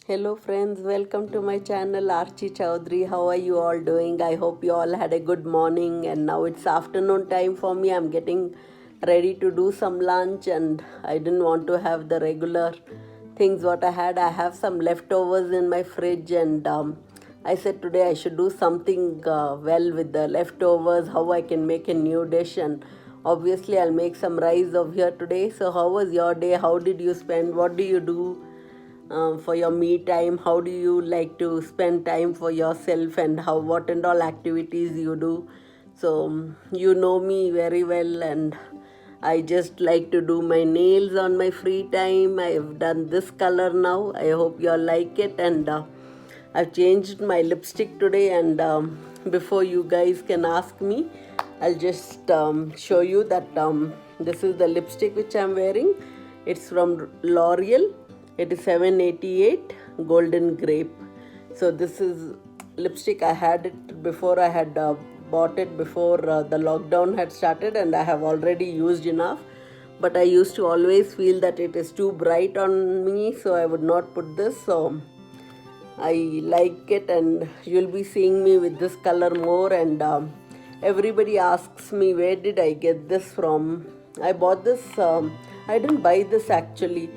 Hello friends, welcome to my channel Archie Chaudhary. How are you all doing? I hope you all had a good morning and now it's afternoon time for me. I'm getting ready to do some lunch and I didn't want to have the regular things what I had. I have some leftovers in my fridge and I said today I should do something well with the leftovers, how I can make a new dish, and obviously I'll make some rice over here today. So how was your day? How did you spend? What do you do for your me time? How do you like to spend time for yourself, and how what and all activities you do? So you know me very well, and I just like to do my nails on my free time. I have done this color now. I hope you all like it, and I've changed my lipstick today. And before you guys can ask me, I'll just show you that this is the lipstick which I'm wearing. It's from L'Oreal. It is 788 Golden Grape. So this is lipstick. I had it before. I had bought it before the lockdown had started, and I have already used enough. But I used to always feel that it is too bright on me, so I would not put this. So I like it, and you'll be seeing me with this color more. And everybody asks me, where did I get this from? I bought this. I didn't buy this actually.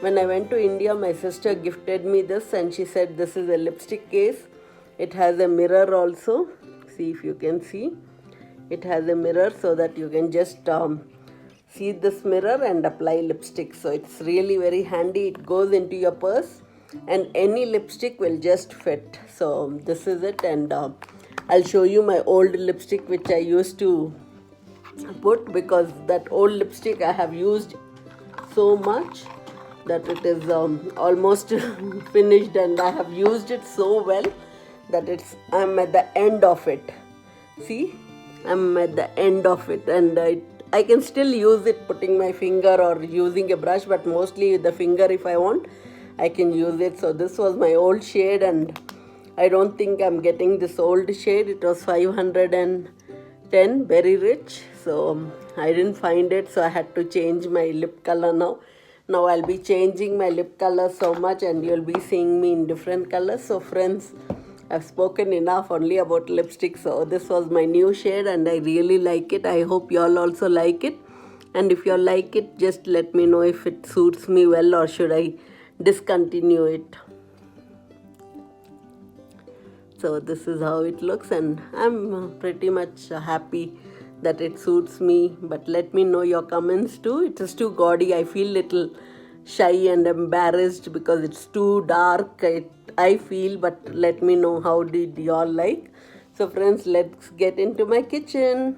When I went to India, my sister gifted me this, and she said this is a lipstick case. It has a mirror also. See if you can see. It has a mirror so that you can just see this mirror and apply lipstick. So it's really very handy. It goes into your purse and any lipstick will just fit. So this is it, and I'll show you my old lipstick which I used to put, because that old lipstick I have used so much that it is almost finished, and I have used it so well that I'm at the end of it. See, I'm at the end of it, and I can still use it putting my finger or using a brush, but mostly with the finger if I want, I can use it. So this was my old shade, and I don't think I'm getting this old shade. It was 510, very rich. So I didn't find it, so I had to change my lip color now. Now I'll be changing my lip color so much, and you'll be seeing me in different colors. So friends, I've spoken enough only about lipstick. So this was my new shade and I really like it. I hope you all also like it. And if you all like it, just let me know if it suits me well or should I discontinue it. So this is how it looks, and I'm pretty much happy that it suits me. But let me know your comments too. It is too gaudy. I feel little shy and embarrassed because it's too dark, I feel. But let me know how did y'all like. So friends, let's get into my kitchen.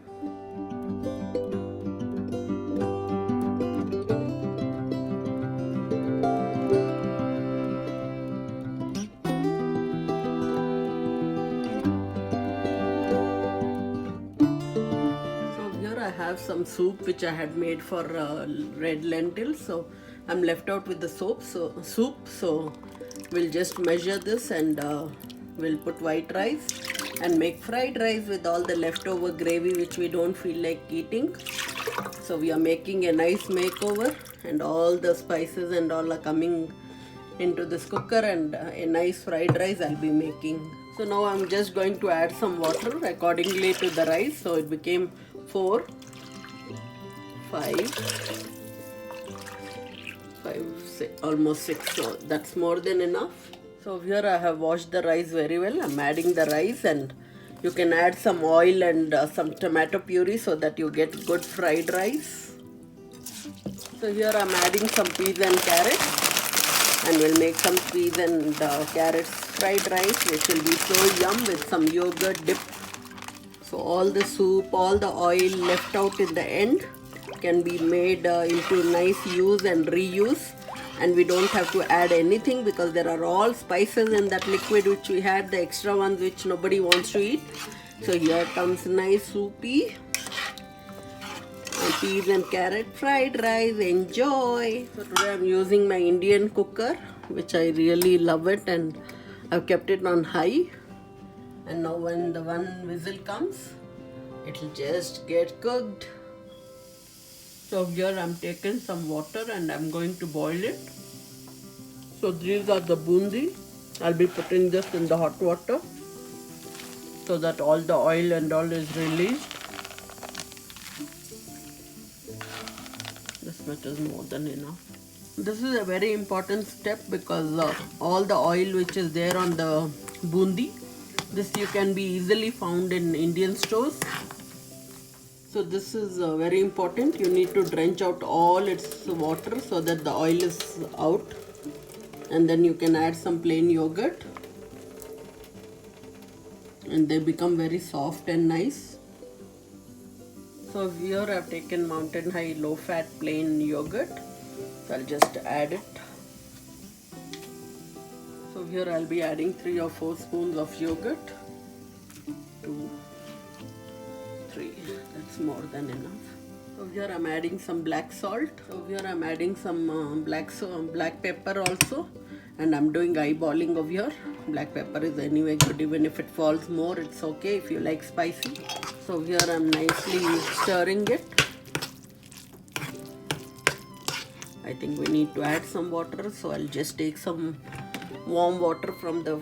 I have some soup which I had made for red lentils, so I'm left out with the soup. So we'll just measure this, and we'll put white rice and make fried rice with all the leftover gravy which we don't feel like eating. So we are making a nice makeover, and all the spices and all are coming into this cooker, and a nice fried rice I'll be making. So now I'm just going to add some water accordingly to the rice. So it became 4, 5, 6, almost 6. So that's more than enough. So here I have washed the rice very well. I'm adding the rice, and you can add some oil and some tomato puree so that you get good fried rice. So here I'm adding some peas and carrots, and we'll make some peas and carrots fried rice, which will be so yum with some yogurt dip. So all the soup, all the oil left out in the end can be made into nice use and reuse, and we don't have to add anything because there are all spices in that liquid which we had, the extra ones which nobody wants to eat. So here comes nice soupy peas and carrot fried rice. Enjoy. So today I'm using my Indian cooker, which I really love it, and I've kept it on high. And now when the one whistle comes, it'll just get cooked. So here I'm taking some water and I'm going to boil it. So these are the bundi. I'll be putting this in the hot water so that all the oil and all is released. This much is more than enough. This is a very important step because all the oil which is there on the bundi, this you can be easily found in Indian stores. So this is very important. You need to drench out all its water so that the oil is out, and then you can add some plain yogurt and they become very soft and nice. So here I've taken Mountain High low fat plain yogurt. So I'll just add it. So here I'll be adding 3 or 4 spoons of yogurt. 2, 3, that's more than enough. So here I'm adding some black salt. So here I'm adding some black pepper also. And I'm doing eyeballing over here. Black pepper is anyway good, even if it falls more, it's okay if you like spicy. So here I'm nicely stirring it. I think we need to add some water, so I'll just take some warm water from the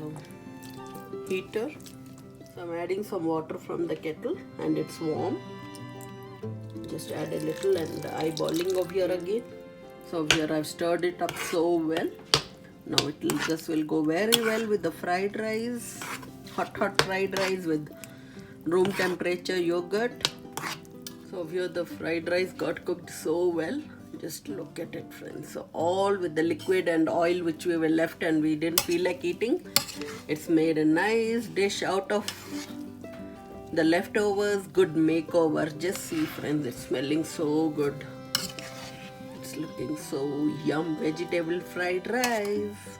heater. So I'm adding some water from the kettle and it's warm. Just add a little and eyeballing over here again. So here I've stirred it up so well. Now this will go very well with the fried rice, hot fried rice with room temperature yogurt. So here the fried rice got cooked so well. Just look at it, friends. So all with the liquid and oil which we were left and we didn't feel like eating. It's made a nice dish out of the leftovers. Good makeover. Just see, friends, it's smelling so good. It's looking so yum. Vegetable fried rice.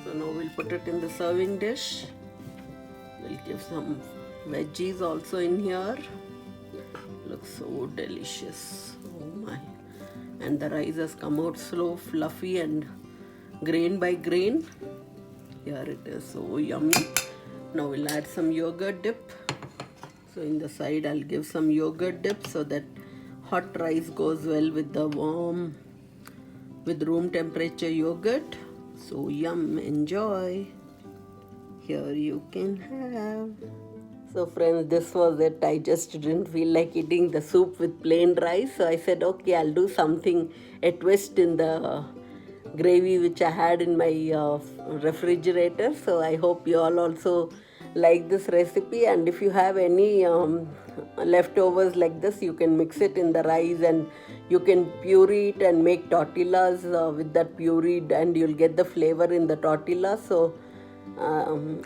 So now we'll put it in the serving dish. We'll give some veggies also in here. Looks so delicious. Oh my. And the rice has come out so fluffy and grain by grain. Here it is, so yummy. Now we'll add some yogurt dip. So in the side I'll give some yogurt dip so that hot rice goes well with the warm, with room temperature yogurt. So yum, enjoy. Here you can have. So friends, this was it. I just didn't feel like eating the soup with plain rice. So I said, okay, I'll do something, a twist in the gravy which I had in my refrigerator. So I hope you all also like this recipe. And if you have any leftovers like this, you can mix it in the rice and you can puree it and make tortillas with that pureed, and you'll get the flavor in the tortilla. So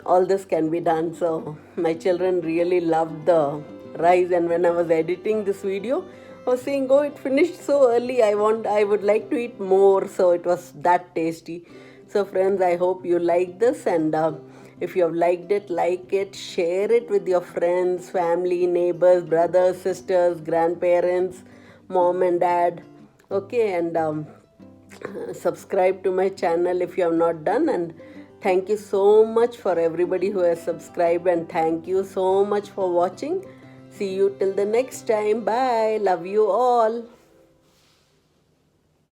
all this can be done. So my children really loved the rice, and when I was editing this video I was saying, oh, it finished so early, I would like to eat more. So it was that tasty. So friends, I hope you like this, and if you have liked it, like it, share it with your friends, family, neighbors, brothers, sisters, grandparents, mom and dad. Okay, and subscribe to my channel if you have not done. And thank you so much for everybody who has subscribed, and thank you so much for watching. See you till the next time. Bye. Love you all.